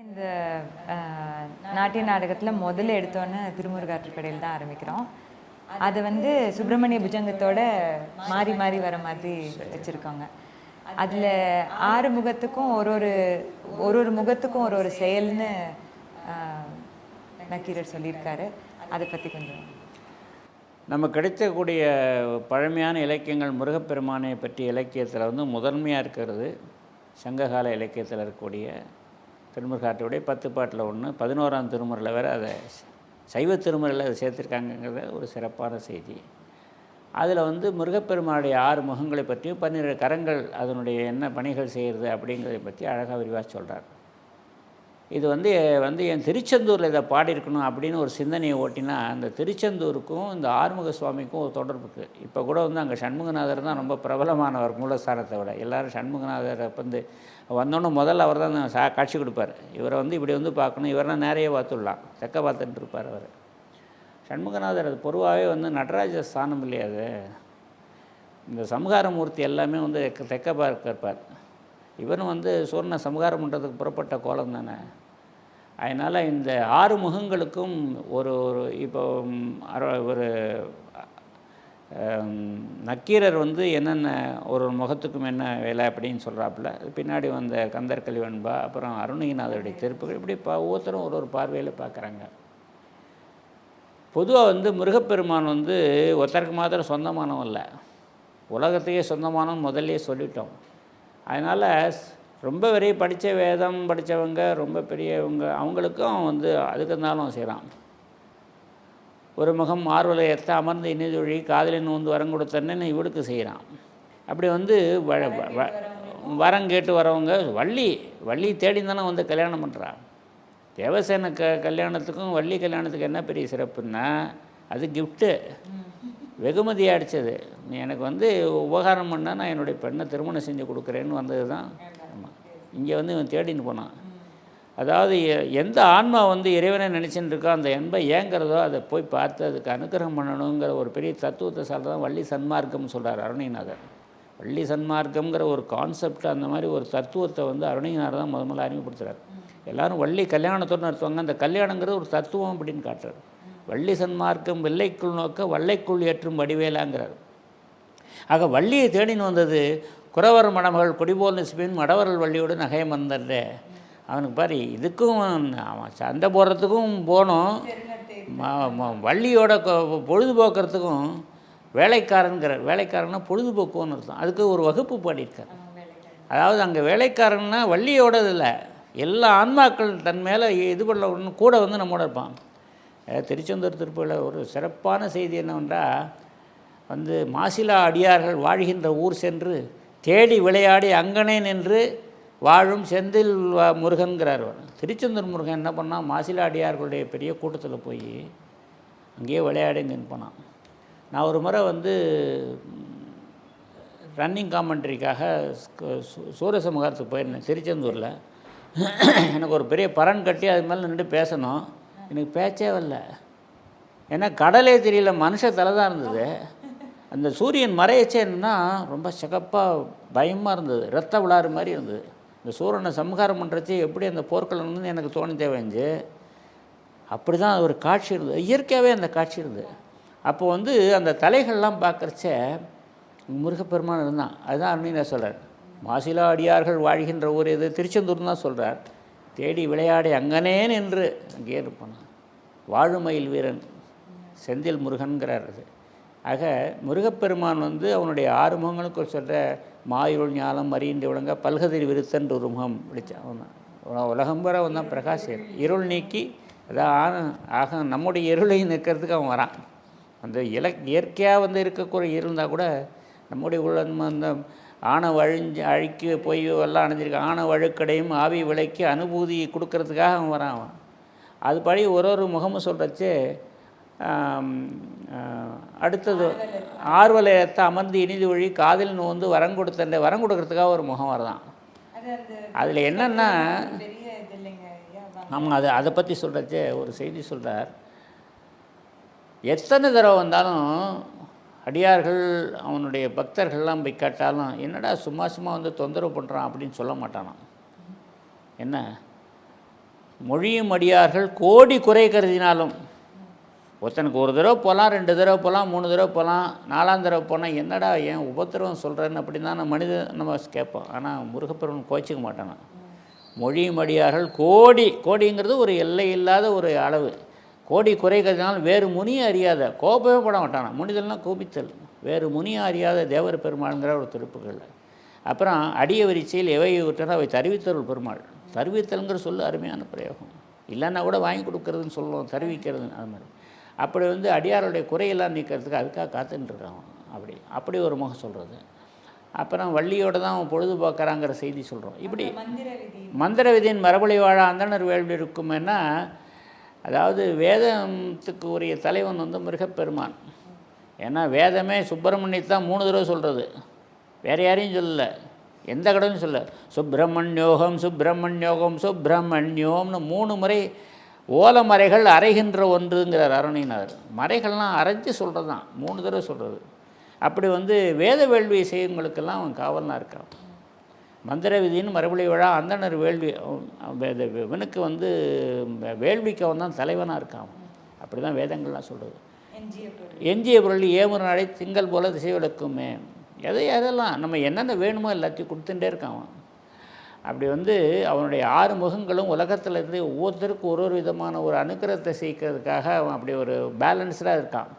இந்த நாட்டிய நாடகத்தில் முதல்ல எடுத்தோன்னே திருமுருகாற்றுப்படையில் தான் ஆரம்பிக்கிறோம். அது வந்து சுப்பிரமணிய புஜங்கத்தோட மாறி மாறி வர மாதிரி வச்சுருக்காங்க. அதில் ஆறு முகத்துக்கும் ஒரு ஒரு முகத்துக்கும் ஒரு செயல்னு நக்கீரர் சொல்லியிருக்காரு. அதை பற்றி கொஞ்சம். நம்ம கிடைக்கக்கூடிய பழமையான இலக்கியங்கள் முருகப்பெருமானை பற்றிய இலக்கியத்தில் வந்து முதன்மையாக இருக்கிறது சங்ககால இலக்கியத்தில் இருக்கக்கூடிய திருமுருகாற்றுப்படை 10 பாட்டில் ஒன்று, 11ஆம் திருமுறையில் வேறு அதை சைவ திருமுறையில் அதை சேர்த்துருக்காங்கங்கிறத ஒரு சிறப்பான செய்தி. அதில் வந்து முருகப்பெருமானுடைய 6 முகங்களை பற்றியும் 12 கரங்கள் அதனுடைய என்ன பணிகள் செய்கிறது அப்படிங்கிறத பற்றி அழகாக விரிவாக சொல்கிறார். இது வந்து என் திருச்செந்தூரில் இதை பாடியிருக்கணும் அப்படின்னு ஒரு சிந்தனையை ஓட்டினா அந்த திருச்செந்தூருக்கும் இந்த ஆறுமுக சுவாமிக்கும் ஒரு தொடர்பு இருக்குது. இப்போ கூட வந்து அங்கே சண்முகநாதர் தான் ரொம்ப பிரபலமானவர் மூலஸ்தானத்தை விட. எல்லோரும் சண்முகநாதரை வந்து வந்தோன்னே முதல்ல அவர் தான் காட்சி கொடுப்பார். இவரை வந்து இப்படி வந்து பார்க்கணும், இவரெல்லாம் நிறைய பார்த்துடலாம், தெற்க பார்த்துட்டு இருப்பார் அவர். சண்முகநாதர் அது பொதுவாகவே வந்து நடராஜ ஸ்தானம் இல்லையா, அது இந்த சம்ஹாரமூர்த்தி எல்லாமே வந்து தெற்க பார்க்க இருப்பார். இவரும் வந்து சூரியனை சம்ஹாரம் பண்ணுறதுக்கு புறப்பட்ட கோலம் தானே. அதனால் இந்த 6 முகங்களுக்கும் ஒரு இப்போ ஒரு நக்கீரர் வந்து என்னென்ன ஒரு முகத்துக்கும் என்ன வேலை அப்படின்னு சொல்கிறாப்புல. பின்னாடி வந்த கந்தர் கலிவன்பா, அப்புறம் அருணகிரிநாதருடைய திருப்புகள், இப்படி ஒவ்வொருத்தரும் ஒரு பார்வையில் பார்க்குறாங்க. பொதுவாக வந்து முருகப்பெருமான் வந்து ஒருத்தருக்கு மாத்திரம் சொந்தமானவன் இல்லை, உலகத்தையே சொந்தமானவன் முதல்லையே சொல்லிட்டோம். அதனால் ரொம்ப பெரிய படித்த வேதம் படித்தவங்க, ரொம்ப பெரியவங்க, அவங்களுக்கும் வந்து அதுக்கு இருந்தாலும் செய்கிறான். ஒரு முகம் ஆர்வலயத்தை அமர்ந்து இணைதொழி காதலின் வந்து வரம் கொடுத்தன்னு இவளுக்கு செய்கிறான். அப்படி வந்து வரம் கேட்டு வரவங்க வள்ளி தேடி தானே வந்து கல்யாணம் பண்ணுறான். தேவசேன கல்யாணத்துக்கும் வள்ளி கல்யாணத்துக்கு என்ன பெரிய சிறப்புன்னா, அது கிஃப்ட்டு, வெகுமதி அடித்தது. நீ எனக்கு வந்து உபகாரம் பண்ணால் நான் என்னுடைய பெண்ணை திருமணம் செஞ்சு கொடுக்குறேன்னு வந்தது தான். ஆமாம், இங்கே வந்து இவன் தேடின்னு போனான். அதாவது எந்த ஆன்மா வந்து இறைவனை நினச்சின்னு இருக்கோ அந்த என்பை ஏங்கிறதோ அதை போய் பார்த்து அதுக்கு அனுகிரகம் பண்ணணுங்கிற ஒரு பெரிய தத்துவத்தை சார்ந்து தான் வள்ளி சன்மார்க்கம்னு சொல்கிறார் அருணகிரிநாதர். வள்ளி சன்மார்க்கம்ங்கிற ஒரு கான்செப்ட், அந்த மாதிரி ஒரு தத்துவத்தை வந்து அருணகிரிநாதர் தான் முதல்ல அறிமுகப்படுத்துகிறார். எல்லோரும் வள்ளி கல்யாணத்தோடு நடத்துவாங்க, அந்த கல்யாணங்கிறது ஒரு தத்துவம் அப்படின்னு காட்டுறார். வள்ளி சன்மார்க்கம் வெள்ளைக்குள் நோக்க வள்ளைக்குள் ஏற்றும் வடிவேலாங்கிறார். ஆக வள்ளியை தேடின்னு வந்தது குறவர் மணமகள் குடிபோல் நிஸ்பின் மடவர்கள் வள்ளியோடு நகையம் வந்தல்ல. அவனுக்கு பாரு, இதுக்கும் அவன் சண்டை போடுறதுக்கும் போகணும், வள்ளியோட பொழுதுபோக்குறதுக்கும் வேலைக்காரன்கிறார். வேலைக்காரன்னா பொழுதுபோக்குன்னு அர்த்தம். அதுக்கு ஒரு வகுப்பு பாடியிருக்கார். அதாவது அங்கே வேலைக்காரன்னா வள்ளியோட இல்லை, எல்லா ஆன்மாக்கள் தன் மேலே இது பண்ண கூட வந்து நம்மோட இருப்பான். திருச்செந்தூர் திருப்பதியில் ஒரு சிறப்பான செய்தி என்னவென்றால், வந்து மாசிலா அடியார்கள் வாழ்கின்ற ஊர் சென்று தேடி விளையாடி அங்கனே நின்று வாழும் செந்தில் முருகன்கிறார். திருச்செந்தூர் முருகன் என்ன பண்ணால், மாசிலா அடியார்களுடைய பெரிய கூட்டத்தில் போய் அங்கேயே விளையாடி நிற்பனான். நான் ஒரு முறை வந்து ரன்னிங் காமெண்ட்ரிக்காக சூரசமகாரத்துக்கு போயிருந்தேன் திருச்செந்தூரில். எனக்கு ஒரு பெரிய பரன் கட்டி அது மேலே நின்று பேசணும். எனக்கு பேச்சே வரல, ஏன்னா கடலே தெரியல, மனுஷ தலை தான் இருந்தது. அந்த சூரியன் மறையச்சே என்னன்னா ரொம்ப சிகப்பாக பயமாக இருந்தது, ரத்த விளாறு மாதிரி இருந்தது. இந்த சூரியனை சம்ஹாரம் பண்ணுறச்சு எப்படி அந்த போர்க்களம்னு எனக்கு தோணி தேவைஞ்சு அப்படி தான் ஒரு காட்சி இருந்தது, இயற்கையாகவே அந்த காட்சி இருந்தது. அப்போ வந்து அந்த தலைகள்லாம் பார்க்குறச்ச முருகப்பெருமான் இருந்தான். அதுதான் அருணகிரிநாதர் சொல்கிறார், மாசிலா அடியார்கள் வாழ்கின்ற ஊர் எது, திருச்செந்தூர்னு தான் சொல்கிறார். தேடி விளையாடி அங்கனே நின்று அங்கே இருப்பான் வாழுமயில் வீரன் செந்தில் முருகன்கிறார். அது ஆக முருகப்பெருமான் வந்து அவனுடைய 6 முகங்களுக்கு சொல்கிற மாயிருள் ஞானம் அறிந்து விளங்க பல்கதிர் விருத்தன்ற ஒரு முகம் விழிச்சான். உலகம்புற அவன் தான் பிரகாசம், இருள் நீக்கி அதான் ஆக நம்முடைய இருளை நிற்கிறதுக்கு அவன் வரான். அந்த இயற்கையாக வந்து இருக்கக்கூடிய இருந்தால் கூட நம்முடைய உள்ள அந்த ஆணவ அழிக்கு போய் எல்லாம் அணைஞ்சிருக்கான். ஆணவ அழுக்கடையும் ஆவி விலைக்கு அனுபூதி கொடுக்கறதுக்காக அவன் வரான். அவன் அதுபடி ஒரு முகமும் சொல்கிறச்சு. அடுத்தது ஆர்வலயத்தை அமர்ந்து இனிது வழி காதில் நோந்து வரம் கொடுக்கறதுக்காக ஒரு முகம் வரதான். அதில் என்னென்னா, ஆமாம், அதை பற்றி சொல்கிறச்சே ஒரு செய்தி சொல்கிறார். எத்தனை தடவை வந்தாலும் அடியார்கள் அவனுடைய பக்தர்கள்லாம் போய் கேட்டாலும், என்னடா சும்மா வந்து தொந்தரவு பண்ணுறான் அப்படின்னு சொல்ல மாட்டானான். என்ன மொழியும் அடியார்கள் கோடி குறை கருதினாலும். ஒருத்தனுக்கு ஒரு தடவை போகலாம், 2 தடவை போகலாம், 3 தடவை போகலாம், 4ஆம் தடவை போனால் என்னடா ஏன் உபத்திரவம் சொல்கிறேன்னு அப்படின்னு தான் நம்ம கேட்போம். ஆனால் முருகப்பெருமான் கோச்சிக்க மாட்டானா. மொழியும் அடியார்கள் கோடிங்கிறது ஒரு எல்லை இல்லாத ஒரு அளவு. கோடி குறை கருதினாலும் வேறு முனியை அறியாத, கோபமே பட மாட்டானா. முனிதல்னா கோபித்தல். வேறு முனியை அறியாத தேவர் பெருமாள்ங்கிற ஒரு திருப்புகள். அப்புறம் அடிய வரிசையில் எவை விட்டால் அவை தருவித்தருள் பெருமாள். தருவித்தல்ங்கிற சொல்லு அருமையான பிரயோகம். இல்லைன்னா கூட வாங்கி கொடுக்குறதுன்னு சொல்லுவோம், தருவிக்கிறதுன்னு. அது மாதிரி அப்படி அடியாருடைய குறையெல்லாம் நீக்கிறதுக்கு அதுக்காக காத்துட்டுருக்கான். அப்படி ஒரு முகம் சொல்கிறது. அப்புறம் வள்ளியோடு தான் அவன் பொழுதுபோக்குறாங்கிற செய்தி சொல்கிறோம். இப்படி மந்திர விதியின் மரபொழி வாழ அந்தனர் வேள்வி இருக்குமென்னா, அதாவது வேதத்துக்கு உரிய தலைவன் முருகப்பெருமான். ஏன்னா வேதமே சுப்பிரமணியத்தான் 3 தடவை சொல்கிறது, வேறு யாரையும் சொல்லலை, எந்த கடவுளும் சொல்ல. சுப்பிரமணியோகம் சுப்பிரமணியோகம் சுப்பிரமணியோம்னு 3 முறை ஓலமறைகள் அரைகின்ற ஒன்றுங்கிறார் அருணையினார். மறைகள்லாம் அரைச்சி சொல்கிறது தான், 3 தடவை சொல்கிறது. அப்படி வேத வேள்வி செய்யுங்களுக்கெல்லாம் அவன் காவலனாக இருக்கான். மந்திர விதின்னு மறுபடி விழா அந்தனர் வேள்வி இவனுக்கு வேள்விக்கு அவன் தான் தலைவனாக இருக்கான். அப்படி தான் வேதங்கள்லாம் சொல்கிறது. எஞ்சிய பொருள் ஏமுறு நடை திங்கள் போல திசை விளக்குமே. எதெல்லாம் நம்ம என்னென்ன வேணுமோ எல்லாத்தையும் கொடுத்துட்டே இருக்கான் அவன். அப்படி அவனுடைய 6 முகங்களும் உலகத்தில் இருந்து ஒவ்வொருத்தருக்கும் ஒரு விதமான ஒரு அனுக்கிரகத்தை செய்கிறதுக்காக அவன் அப்படி ஒரு பேலன்ஸ்டாக இருக்கான்.